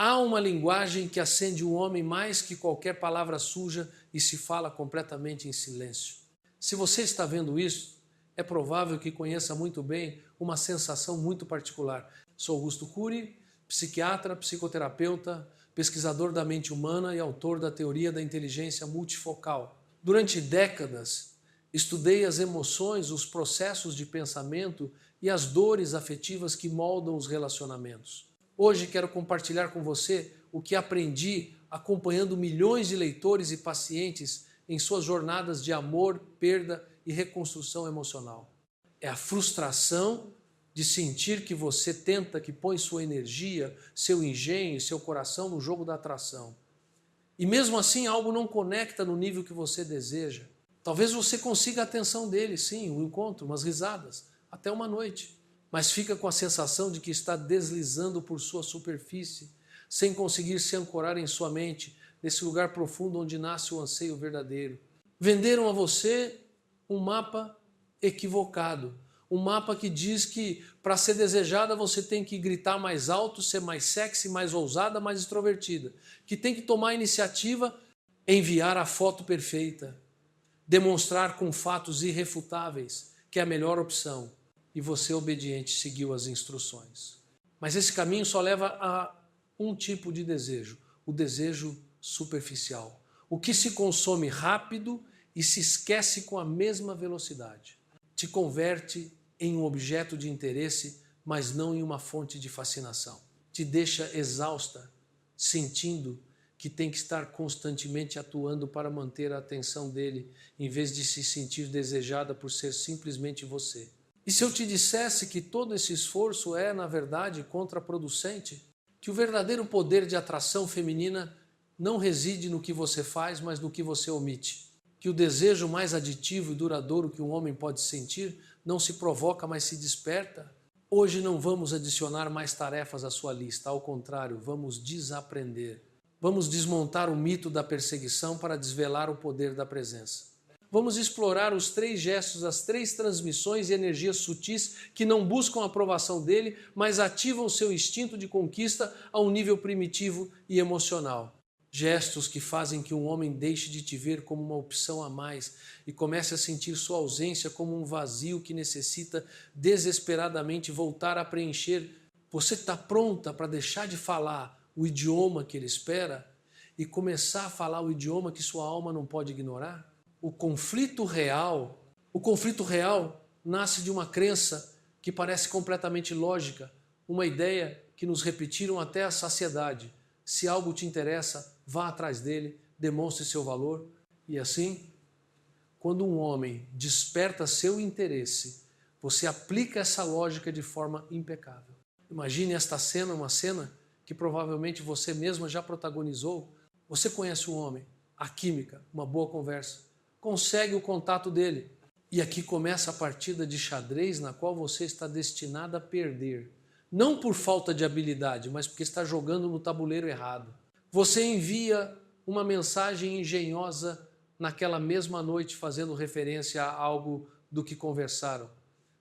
Há uma linguagem que acende o homem mais que qualquer palavra suja e se fala completamente em silêncio. Se você está vendo isso, é provável que conheça muito bem uma sensação muito particular. Sou Augusto Cury, psiquiatra, psicoterapeuta, pesquisador da mente humana e autor da teoria da inteligência multifocal. Durante décadas, estudei as emoções, os processos de pensamento e as dores afetivas que moldam os relacionamentos. Hoje quero compartilhar com você o que aprendi acompanhando milhões de leitores e pacientes em suas jornadas de amor, perda e reconstrução emocional. É a frustração de sentir que você tenta, que põe sua energia, seu engenho, seu coração no jogo da atração. E mesmo assim algo não conecta no nível que você deseja. Talvez você consiga a atenção dele, sim, um encontro, umas risadas, até uma noite. Mas fica com a sensação de que está deslizando por sua superfície, sem conseguir se ancorar em sua mente, nesse lugar profundo onde nasce o anseio verdadeiro. Venderam a você um mapa equivocado, um mapa que diz que para ser desejada você tem que gritar mais alto, ser mais sexy, mais ousada, mais extrovertida, que tem que tomar a iniciativa, enviar a foto perfeita, demonstrar com fatos irrefutáveis que é a melhor opção. E você, obediente, seguiu as instruções. Mas esse caminho só leva a um tipo de desejo, o desejo superficial. O que se consome rápido e se esquece com a mesma velocidade. Te converte em um objeto de interesse, mas não em uma fonte de fascinação. Te deixa exausta, sentindo que tem que estar constantemente atuando para manter a atenção dele, em vez de se sentir desejada por ser simplesmente você. E se eu te dissesse que todo esse esforço é, na verdade, contraproducente? Que o verdadeiro poder de atração feminina não reside no que você faz, mas no que você omite? Que o desejo mais aditivo e duradouro que um homem pode sentir não se provoca, mas se desperta? Hoje não vamos adicionar mais tarefas à sua lista, ao contrário, vamos desaprender. Vamos desmontar o mito da perseguição para desvelar o poder da presença. Vamos explorar os 3 gestos, as 3 transmissões e energias sutis que não buscam a aprovação dele, mas ativam seu instinto de conquista a um nível primitivo e emocional. Gestos que fazem que um homem deixe de te ver como uma opção a mais e comece a sentir sua ausência como um vazio que necessita desesperadamente voltar a preencher. Você está pronta para deixar de falar o idioma que ele espera e começar a falar o idioma que sua alma não pode ignorar? O conflito real nasce de uma crença que parece completamente lógica, uma ideia que nos repetiram até a saciedade. Se algo te interessa, vá atrás dele, demonstre seu valor. E assim, quando um homem desperta seu interesse, você aplica essa lógica de forma impecável. Imagine esta cena, uma cena que provavelmente você mesma já protagonizou. Você conhece um homem, a química, uma boa conversa, consegue o contato dele. E aqui começa a partida de xadrez na qual você está destinada a perder. Não por falta de habilidade, mas porque está jogando no tabuleiro errado. Você envia uma mensagem engenhosa naquela mesma noite, fazendo referência a algo do que conversaram.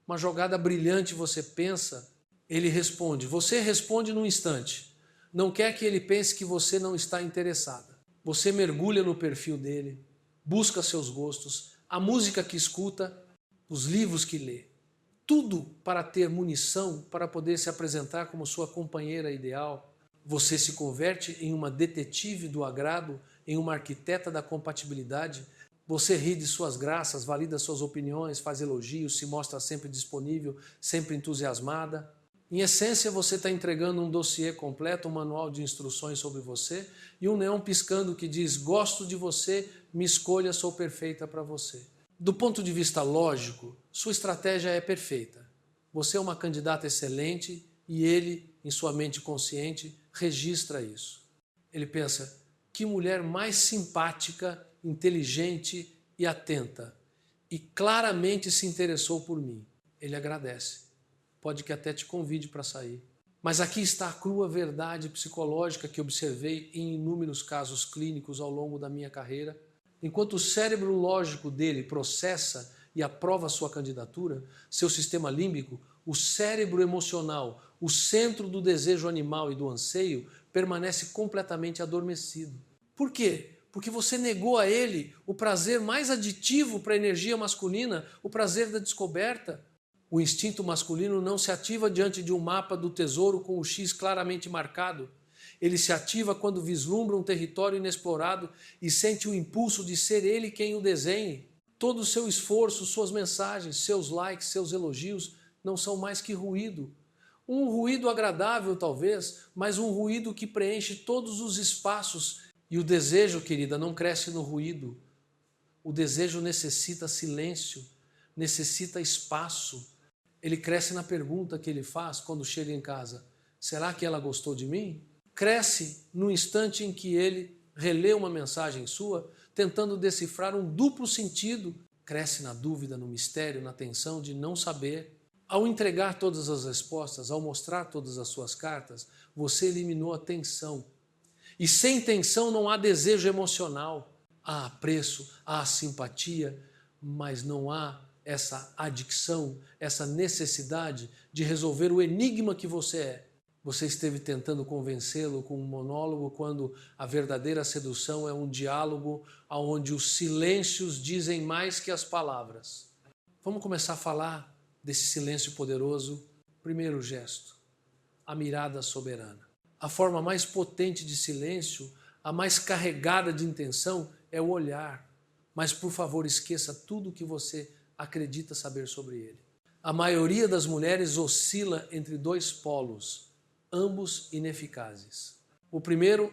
Uma jogada brilhante, você pensa, ele responde. Você responde num instante. Não quer que ele pense que você não está interessada. Você mergulha no perfil dele, busca seus gostos, a música que escuta, os livros que lê. Tudo para ter munição para poder se apresentar como sua companheira ideal. Você se converte em uma detetive do agrado, em uma arquiteta da compatibilidade. Você ri de suas graças, valida suas opiniões, faz elogios, se mostra sempre disponível, sempre entusiasmada. Em essência, você está entregando um dossiê completo, um manual de instruções sobre você e um neon piscando que diz: gosto de você, me escolha, sou perfeita para você. Do ponto de vista lógico, sua estratégia é perfeita. Você é uma candidata excelente e ele, em sua mente consciente, registra isso. Ele pensa: que mulher mais simpática, inteligente e atenta. E claramente se interessou por mim. Ele agradece. Pode que até te convide para sair. Mas aqui está a crua verdade psicológica que observei em inúmeros casos clínicos ao longo da minha carreira. Enquanto o cérebro lógico dele processa e aprova sua candidatura, seu sistema límbico, o cérebro emocional, o centro do desejo animal e do anseio, permanece completamente adormecido. Por quê? Porque você negou a ele o prazer mais aditivo para a energia masculina, o prazer da descoberta. O instinto masculino não se ativa diante de um mapa do tesouro com o X claramente marcado. Ele se ativa quando vislumbra um território inexplorado e sente o impulso de ser ele quem o desenhe. Todo o seu esforço, suas mensagens, seus likes, seus elogios não são mais que ruído. Um ruído agradável, talvez, mas um ruído que preenche todos os espaços. E o desejo, querida, não cresce no ruído. O desejo necessita silêncio, necessita espaço. Ele cresce na pergunta que ele faz quando chega em casa. Será que ela gostou de mim? Cresce no instante em que ele relê uma mensagem sua, tentando decifrar um duplo sentido. Cresce na dúvida, no mistério, na tensão de não saber. Ao entregar todas as respostas, ao mostrar todas as suas cartas, você eliminou a tensão. E sem tensão não há desejo emocional. Há apreço, há simpatia, mas não há essa adicção, essa necessidade de resolver o enigma que você é. Você esteve tentando convencê-lo com um monólogo quando a verdadeira sedução é um diálogo onde os silêncios dizem mais que as palavras. Vamos começar a falar desse silêncio poderoso. Primeiro gesto, a mirada soberana. A forma mais potente de silêncio, a mais carregada de intenção, é o olhar. Mas, por favor, esqueça tudo o que você acredita saber sobre ele. A maioria das mulheres oscila entre dois polos, ambos ineficazes. O primeiro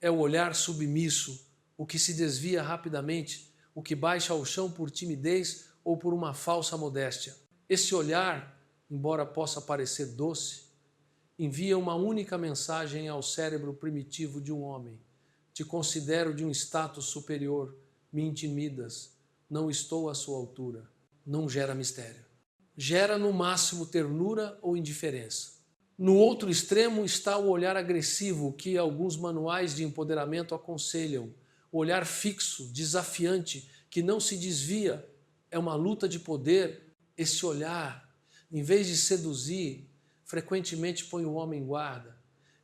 é o olhar submisso, o que se desvia rapidamente, o que baixa ao chão por timidez ou por uma falsa modéstia. Esse olhar, embora possa parecer doce, envia uma única mensagem ao cérebro primitivo de um homem. Te considero de um status superior, me intimidas, não estou à sua altura. Não gera mistério. Gera no máximo ternura ou indiferença. No outro extremo está o olhar agressivo que alguns manuais de empoderamento aconselham. O olhar fixo, desafiante, que não se desvia. É uma luta de poder. Esse olhar, em vez de seduzir, frequentemente põe o homem em guarda.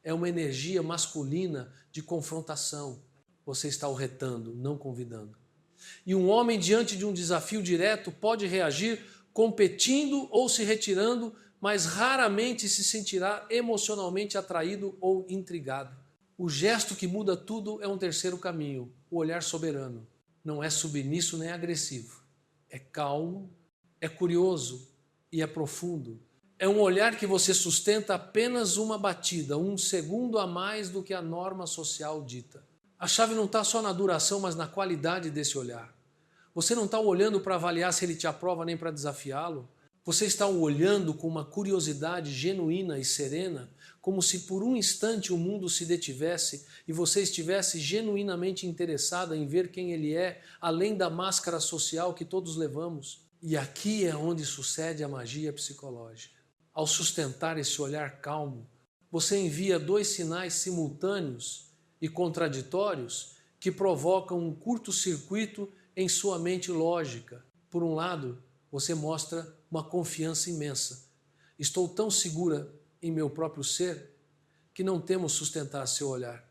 É uma energia masculina de confrontação. Você está o retando, não convidando. E um homem diante de um desafio direto pode reagir competindo ou se retirando, mas raramente se sentirá emocionalmente atraído ou intrigado. O gesto que muda tudo é um terceiro caminho, o olhar soberano. Não é submisso nem agressivo. É calmo, é curioso e é profundo. É um olhar que você sustenta apenas uma batida, um segundo a mais do que a norma social dita. A chave não está só na duração, mas na qualidade desse olhar. Você não está olhando para avaliar se ele te aprova nem para desafiá-lo. Você está olhando com uma curiosidade genuína e serena, como se por um instante o mundo se detivesse e você estivesse genuinamente interessada em ver quem ele é, além da máscara social que todos levamos. E aqui é onde sucede a magia psicológica. Ao sustentar esse olhar calmo, você envia dois sinais simultâneos e contraditórios que provocam um curto-circuito em sua mente lógica. Por um lado, você mostra uma confiança imensa. Estou tão segura em meu próprio ser que não temo sustentar seu olhar.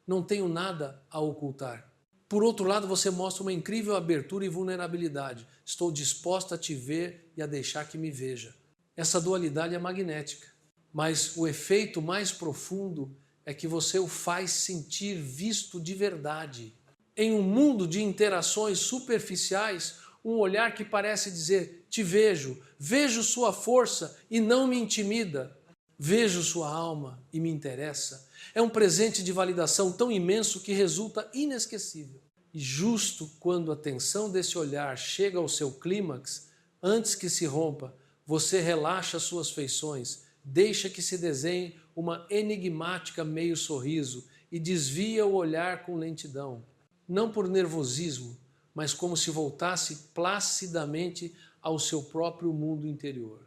Não tenho nada a ocultar. Por outro lado, você mostra uma incrível abertura e vulnerabilidade. Estou disposta a te ver e a deixar que me veja. Essa dualidade é magnética, mas o efeito mais profundo é que você o faz sentir visto de verdade. Em um mundo de interações superficiais, um olhar que parece dizer, te vejo, vejo sua força e não me intimida, vejo sua alma e me interessa. É um presente de validação tão imenso que resulta inesquecível. E justo quando a tensão desse olhar chega ao seu clímax, antes que se rompa, você relaxa suas feições, deixa que se desenhe uma enigmática meio sorriso e desvia o olhar com lentidão. Não por nervosismo, mas como se voltasse placidamente ao seu próprio mundo interior.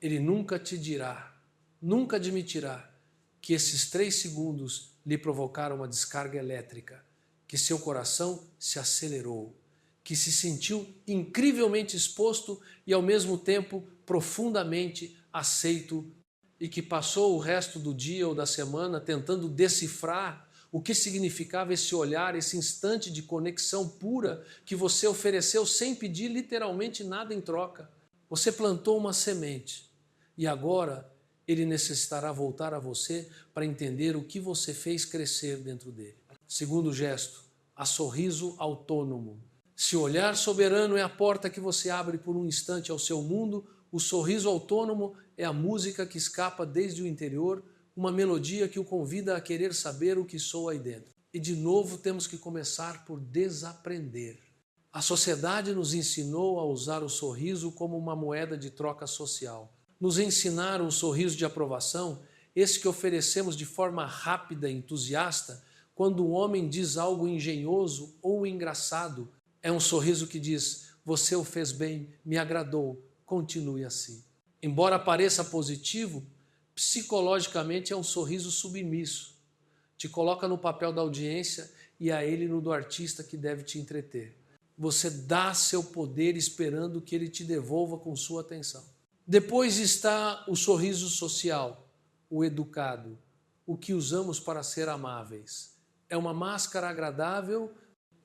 Ele nunca te dirá, nunca admitirá que esses 3 segundos lhe provocaram uma descarga elétrica, que seu coração se acelerou, que se sentiu incrivelmente exposto e ao mesmo tempo profundamente aceito e que passou o resto do dia ou da semana tentando decifrar o que significava esse olhar, esse instante de conexão pura que você ofereceu sem pedir literalmente nada em troca. Você plantou uma semente e agora ele necessitará voltar a você para entender o que você fez crescer dentro dele. Segundo gesto, a sorriso autônomo. Se o olhar soberano é a porta que você abre por um instante ao seu mundo, o sorriso autônomo é a música que escapa desde o interior, uma melodia que o convida a querer saber o que soa aí dentro. E de novo temos que começar por desaprender. A sociedade nos ensinou a usar o sorriso como uma moeda de troca social. Nos ensinaram o sorriso de aprovação, esse que oferecemos de forma rápida e entusiasta, quando um homem diz algo engenhoso ou engraçado. É um sorriso que diz: você o fez bem, me agradou, continue assim. Embora pareça positivo, psicologicamente é um sorriso submisso. Te coloca no papel da audiência e a ele no do artista que deve te entreter. Você dá seu poder esperando que ele te devolva com sua atenção. Depois está o sorriso social, o educado, o que usamos para ser amáveis. É uma máscara agradável,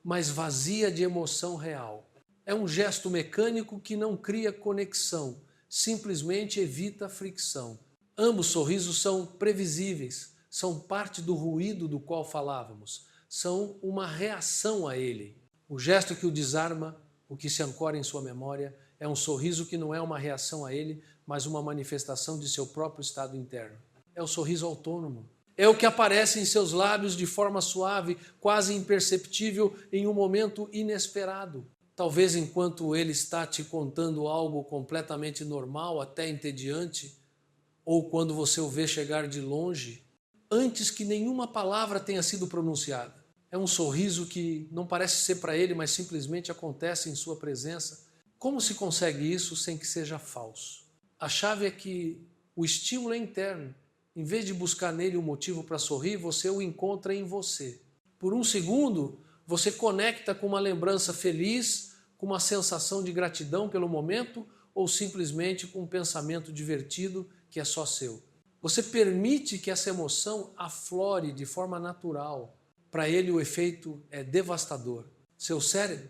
mas vazia de emoção real. É um gesto mecânico que não cria conexão, simplesmente evita fricção. Ambos sorrisos são previsíveis, são parte do ruído do qual falávamos, são uma reação a ele. O gesto que o desarma, o que se ancora em sua memória, é um sorriso que não é uma reação a ele, mas uma manifestação de seu próprio estado interno. É o sorriso autônomo. É o que aparece em seus lábios de forma suave, quase imperceptível, em um momento inesperado. Talvez enquanto ele está te contando algo completamente normal, até entediante, ou quando você o vê chegar de longe, antes que nenhuma palavra tenha sido pronunciada. É um sorriso que não parece ser para ele, mas simplesmente acontece em sua presença. Como se consegue isso sem que seja falso? A chave é que o estímulo é interno. Em vez de buscar nele um motivo para sorrir, você o encontra em você. Por um segundo, você conecta com uma lembrança feliz, com uma sensação de gratidão pelo momento ou simplesmente com um pensamento divertido que é só seu. Você permite que essa emoção aflore de forma natural. Para ele o efeito é devastador. Seu cérebro,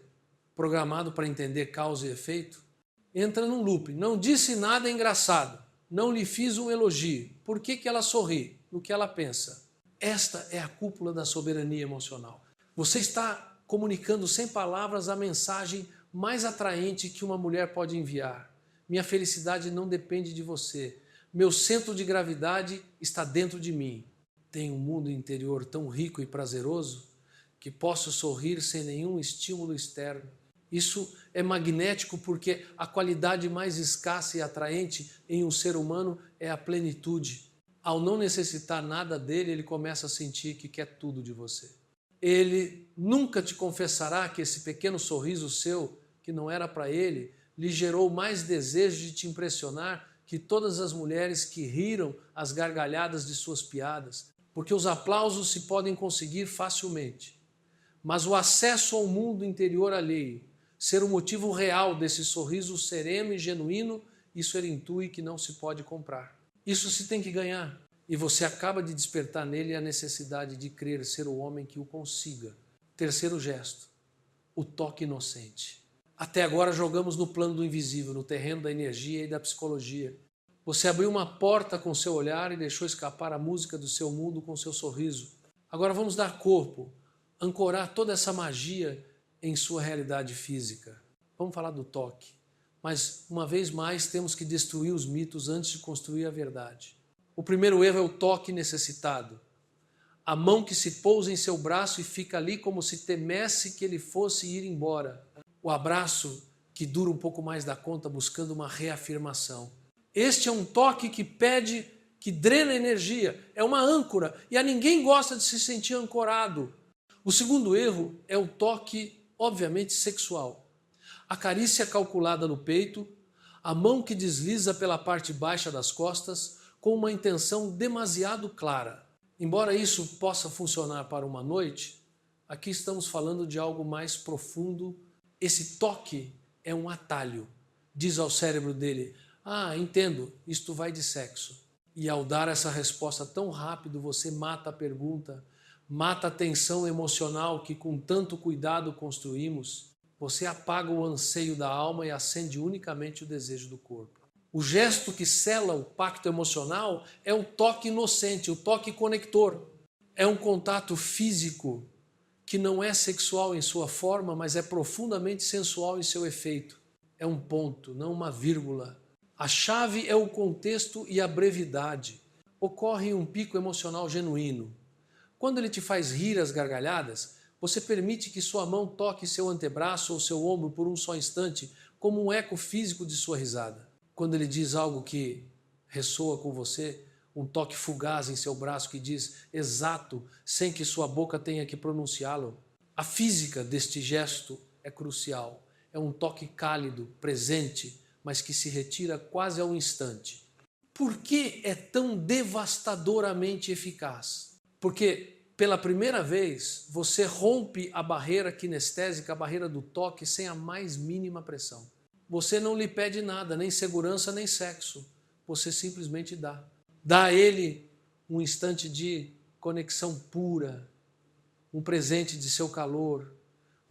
programado para entender causa e efeito, entra num loop. Não disse nada engraçado. Não lhe fiz um elogio. Por que ela sorri? No que ela pensa. Esta é a cúpula da soberania emocional. Você está comunicando sem palavras a mensagem mais atraente que uma mulher pode enviar. Minha felicidade não depende de você. Meu centro de gravidade está dentro de mim. Tenho um mundo interior tão rico e prazeroso que posso sorrir sem nenhum estímulo externo. Isso é magnético porque a qualidade mais escassa e atraente em um ser humano é a plenitude. Ao não necessitar nada dele, ele começa a sentir que quer tudo de você. Ele nunca te confessará que esse pequeno sorriso seu, que não era para ele, lhe gerou mais desejo de te impressionar que todas as mulheres que riram às gargalhadas de suas piadas, porque os aplausos se podem conseguir facilmente. Mas o acesso ao mundo interior alheio, ser o motivo real desse sorriso sereno e genuíno, isso ele intui que não se pode comprar. Isso se tem que ganhar. E você acaba de despertar nele a necessidade de crer ser o homem que o consiga. Terceiro gesto, o toque inocente. Até agora jogamos no plano do invisível, no terreno da energia e da psicologia. Você abriu uma porta com seu olhar e deixou escapar a música do seu mundo com seu sorriso. Agora vamos dar corpo, ancorar toda essa magia em sua realidade física. Vamos falar do toque. Mas, uma vez mais, temos que destruir os mitos antes de construir a verdade. O primeiro erro é o toque necessitado. A mão que se pousa em seu braço e fica ali como se temesse que ele fosse ir embora. O abraço que dura um pouco mais da conta buscando uma reafirmação. Este é um toque que pede, que drena energia. É uma âncora e a ninguém gosta de se sentir ancorado. O segundo erro é o toque, obviamente, sexual. A carícia calculada no peito, a mão que desliza pela parte baixa das costas com uma intenção demasiado clara. Embora isso possa funcionar para uma noite, aqui estamos falando de algo mais profundo. Esse toque é um atalho. Diz ao cérebro dele: ah, entendo, isto vai de sexo. E ao dar essa resposta tão rápido, você mata a pergunta, mata a tensão emocional que com tanto cuidado construímos. Você apaga o anseio da alma e acende unicamente o desejo do corpo. O gesto que sela o pacto emocional é o toque inocente, o toque conector. É um contato físico que não é sexual em sua forma, mas é profundamente sensual em seu efeito. É um ponto, não uma vírgula. A chave é o contexto e a brevidade. Ocorre um pico emocional genuíno. Quando ele te faz rir às gargalhadas, você permite que sua mão toque seu antebraço ou seu ombro por um só instante, como um eco físico de sua risada. Quando ele diz algo que ressoa com você, um toque fugaz em seu braço que diz exato, sem que sua boca tenha que pronunciá-lo. A física deste gesto é crucial. É um toque cálido, presente, mas que se retira quase ao instante. Por que é tão devastadoramente eficaz? Porque, pela primeira vez, você rompe a barreira kinestésica, a barreira do toque, sem a mais mínima pressão. Você não lhe pede nada, nem segurança, nem sexo. Você simplesmente dá. Dá a ele um instante de conexão pura, um presente de seu calor,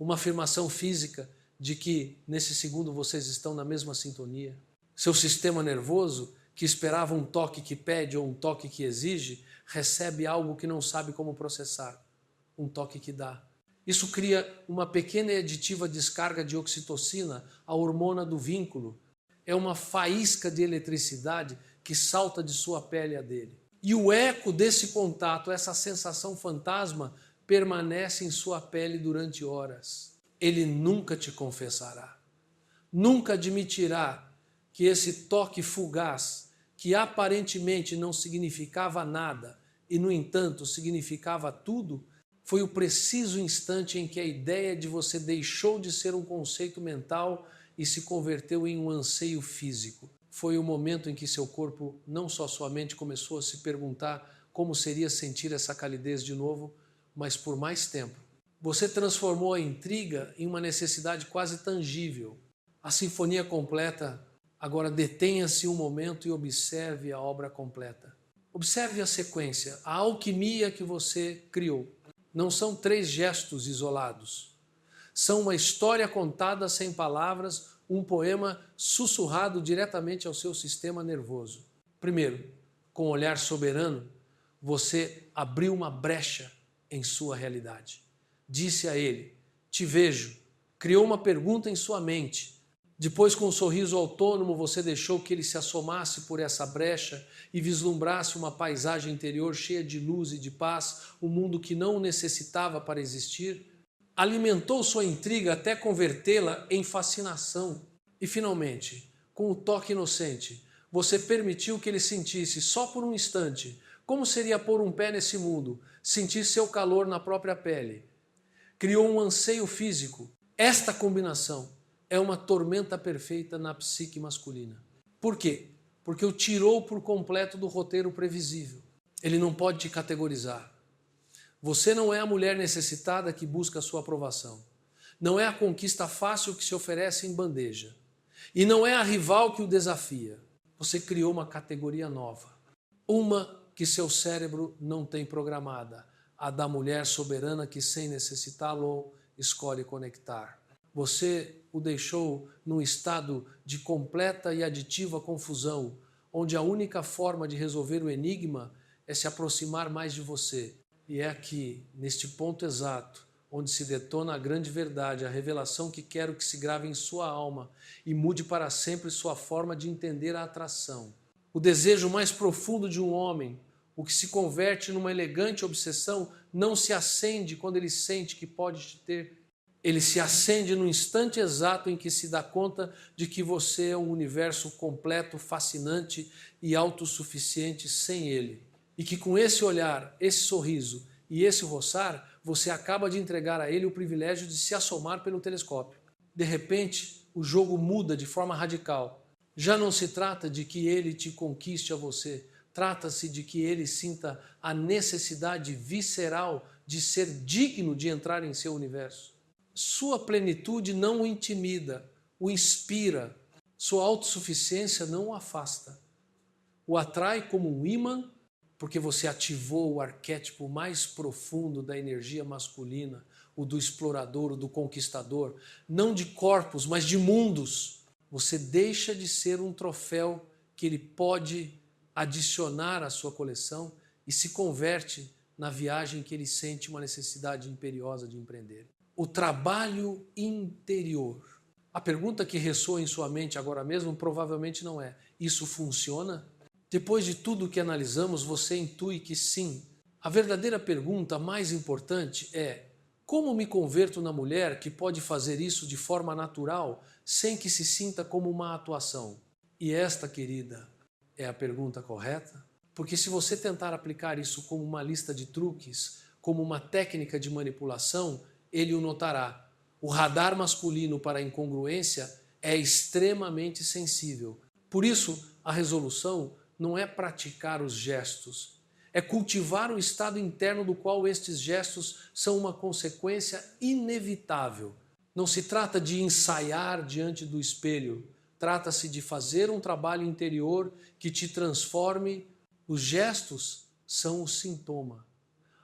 uma afirmação física de que, nesse segundo, vocês estão na mesma sintonia. Seu sistema nervoso, que esperava um toque que pede ou um toque que exige, recebe algo que não sabe como processar, um toque que dá. Isso cria uma pequena e aditiva descarga de oxitocina, a hormona do vínculo. É uma faísca de eletricidade que salta de sua pele a dele. E o eco desse contato, essa sensação fantasma, permanece em sua pele durante horas. Ele nunca te confessará, nunca admitirá que esse toque fugaz, que aparentemente não significava nada e, no entanto, significava tudo, foi o preciso instante em que a ideia de você deixou de ser um conceito mental e se converteu em um anseio físico. Foi o momento em que seu corpo, não só sua mente, começou a se perguntar como seria sentir essa calidez de novo, mas por mais tempo. Você transformou a intriga em uma necessidade quase tangível. A sinfonia completa, agora detenha-se um momento e observe a obra completa. Observe a sequência, a alquimia que você criou. Não são 3 gestos isolados. São uma história contada sem palavras, um poema sussurrado diretamente ao seu sistema nervoso. Primeiro, com um olhar soberano, você abriu uma brecha em sua realidade. Disse a ele, te vejo, criou uma pergunta em sua mente. Depois, com um sorriso autônomo, você deixou que ele se assomasse por essa brecha e vislumbrasse uma paisagem interior cheia de luz e de paz, um mundo que não o necessitava para existir. Alimentou sua intriga até convertê-la em fascinação. E, finalmente, com o toque inocente, você permitiu que ele sentisse, só por um instante, como seria pôr um pé nesse mundo, sentir seu calor na própria pele. Criou um anseio físico. Esta combinação é uma tormenta perfeita na psique masculina. Por quê? Porque o tirou por completo do roteiro previsível. Ele não pode te categorizar. Você não é a mulher necessitada que busca a sua aprovação. Não é a conquista fácil que se oferece em bandeja. E não é a rival que o desafia. Você criou uma categoria nova. Uma que seu cérebro não tem programada. A da mulher soberana que, sem necessitá-lo, escolhe conectar. Você o deixou num estado de completa e aditiva confusão, onde a única forma de resolver o enigma é se aproximar mais de você. E é aqui, neste ponto exato, onde se detona a grande verdade, a revelação que quero que se grave em sua alma e mude para sempre sua forma de entender a atração. O desejo mais profundo de um homem, o que se converte numa elegante obsessão, não se acende quando ele sente que pode te ter. Ele se acende no instante exato em que se dá conta de que você é um universo completo, fascinante e autossuficiente sem ele. E que com esse olhar, esse sorriso e esse roçar, você acaba de entregar a ele o privilégio de se assomar pelo telescópio. De repente, o jogo muda de forma radical. Já não se trata de que ele te conquiste a você, trata-se de que ele sinta a necessidade visceral de ser digno de entrar em seu universo. Sua plenitude não o intimida, o inspira. Sua autossuficiência não o afasta. o atrai como um ímã, porque você ativou o arquétipo mais profundo da energia masculina, o do explorador, o do conquistador, não de corpos, mas de mundos. Você deixa de ser um troféu que ele pode adicionar à sua coleção e se converte na viagem que ele sente uma necessidade imperiosa de empreender. O trabalho interior. A pergunta que ressoa em sua mente agora mesmo provavelmente não é: isso funciona? Depois de tudo que analisamos, você intui que sim. A verdadeira pergunta mais importante é: como me converto na mulher que pode fazer isso de forma natural, sem que se sinta como uma atuação? E esta, querida, é a pergunta correta? Porque se você tentar aplicar isso como uma lista de truques, como uma técnica de manipulação, ele o notará. O radar masculino para a incongruência é extremamente sensível. Por isso, a resolução não é praticar os gestos, é cultivar o estado interno do qual estes gestos são uma consequência inevitável. Não se trata de ensaiar diante do espelho, trata-se de fazer um trabalho interior que te transforme. Os gestos são o sintoma.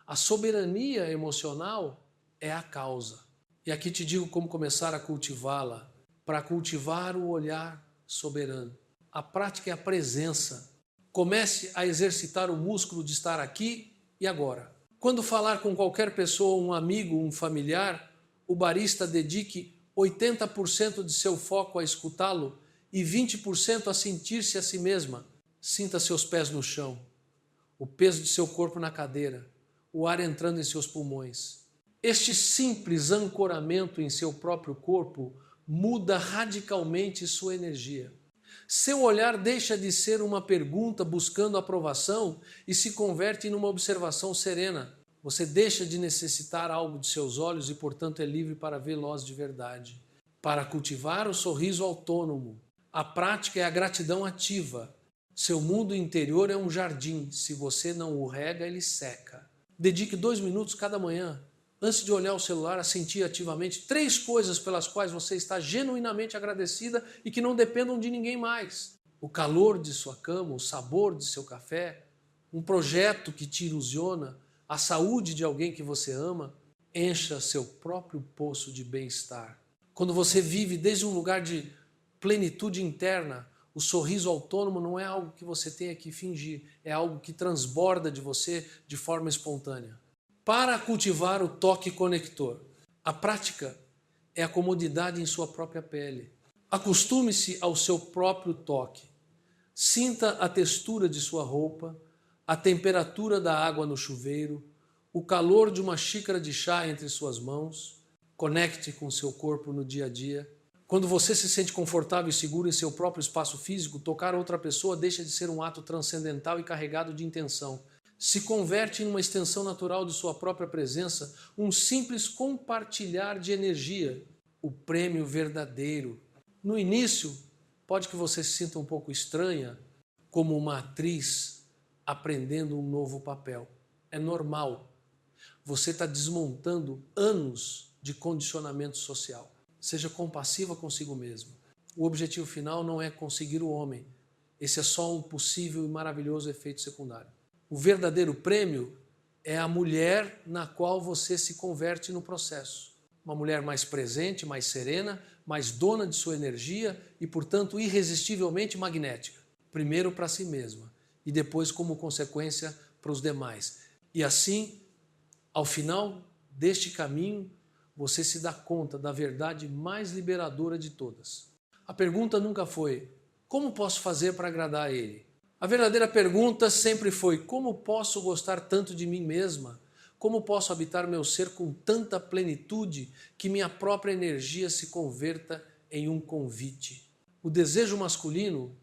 A soberania emocional é a causa. E aqui te digo como começar a cultivá-la, para cultivar o olhar soberano. A prática é a presença. Comece a exercitar o músculo de estar aqui e agora. Quando falar com qualquer pessoa, um amigo, um familiar, o barista dedique 80% de seu foco a escutá-lo e 20% a sentir-se a si mesma. Sinta seus pés no chão, o peso de seu corpo na cadeira, o ar entrando em seus pulmões. Este simples ancoramento em seu próprio corpo muda radicalmente sua energia. Seu olhar deixa de ser uma pergunta buscando aprovação e se converte em uma observação serena. Você deixa de necessitar algo de seus olhos e, portanto, é livre para vê-los de verdade. Para cultivar o sorriso autônomo, a prática é a gratidão ativa. Seu mundo interior é um jardim. Se você não o rega, ele seca. Dedique 2 minutos cada manhã, antes de olhar o celular, a sentir ativamente 3 coisas pelas quais você está genuinamente agradecida e que não dependam de ninguém mais. O calor de sua cama, o sabor de seu café, um projeto que te ilusiona, a saúde de alguém que você ama. Encha seu próprio poço de bem-estar. Quando você vive desde um lugar de plenitude interna, o sorriso autônomo não é algo que você tenha que fingir, é algo que transborda de você de forma espontânea. Para cultivar o toque conector, a prática é a comodidade em sua própria pele. Acostume-se ao seu próprio toque. Sinta a textura de sua roupa, a temperatura da água no chuveiro, o calor de uma xícara de chá entre suas mãos. Conecte com seu corpo no dia a dia. Quando você se sente confortável e seguro em seu próprio espaço físico, tocar outra pessoa deixa de ser um ato transcendental e carregado de intenção. Se converte em uma extensão natural de sua própria presença, um simples compartilhar de energia, o prêmio verdadeiro. No início, pode que você se sinta um pouco estranha, como uma atriz aprendendo um novo papel. É normal. Você está desmontando anos de condicionamento social. Seja compassiva consigo mesmo. O objetivo final não é conseguir o homem. Esse é só um possível e maravilhoso efeito secundário. O verdadeiro prêmio é a mulher na qual você se converte no processo. Uma mulher mais presente, mais serena, mais dona de sua energia e, portanto, irresistivelmente magnética. Primeiro para si mesma e depois, como consequência, para os demais. E assim, ao final deste caminho, você se dá conta da verdade mais liberadora de todas. A pergunta nunca foi: como posso fazer para agradar a ele? A verdadeira pergunta sempre foi: como posso gostar tanto de mim mesma? Como posso habitar meu ser com tanta plenitude que minha própria energia se converta em um convite? O desejo masculino,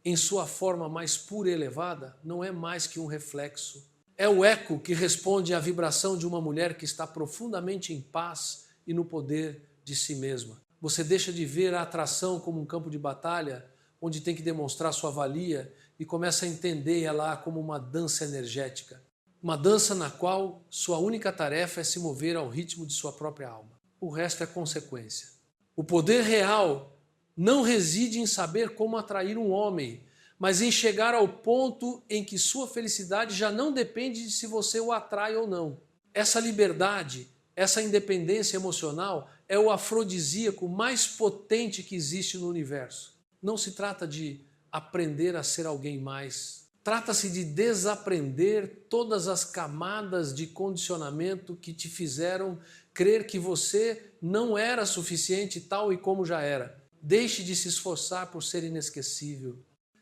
em sua forma mais pura e elevada, não é mais que um reflexo. É o eco que responde à vibração de uma mulher que está profundamente em paz e no poder de si mesma. Você deixa de ver a atração como um campo de batalha, onde tem que demonstrar sua valia, e começa a entender ela como uma dança energética. Uma dança na qual sua única tarefa é se mover ao ritmo de sua própria alma. O resto é consequência. O poder real não reside em saber como atrair um homem, mas em chegar ao ponto em que sua felicidade já não depende de se você o atrai ou não. Essa liberdade, essa independência emocional é o afrodisíaco mais potente que existe no universo. Não se trata de aprender a ser alguém mais. Trata-se de desaprender todas as camadas de condicionamento que te fizeram crer que você não era suficiente tal e como já era. Deixe de se esforçar por ser inesquecível.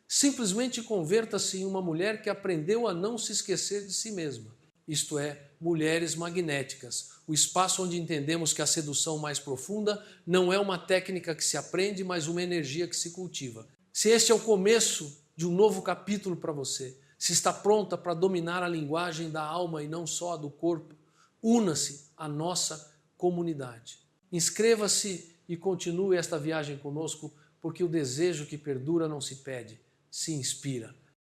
Simplesmente converta-se em uma mulher que aprendeu a não se esquecer de si mesma. Isto é, mulheres magnéticas, o espaço onde entendemos que a sedução mais profunda não é uma técnica que se aprende, mas uma energia que se cultiva. Se este é o começo de um novo capítulo para você, se está pronta para dominar a linguagem da alma e não só a do corpo, una-se à nossa comunidade. Inscreva-se e continue esta viagem conosco, porque o desejo que perdura não se pede, se inspira.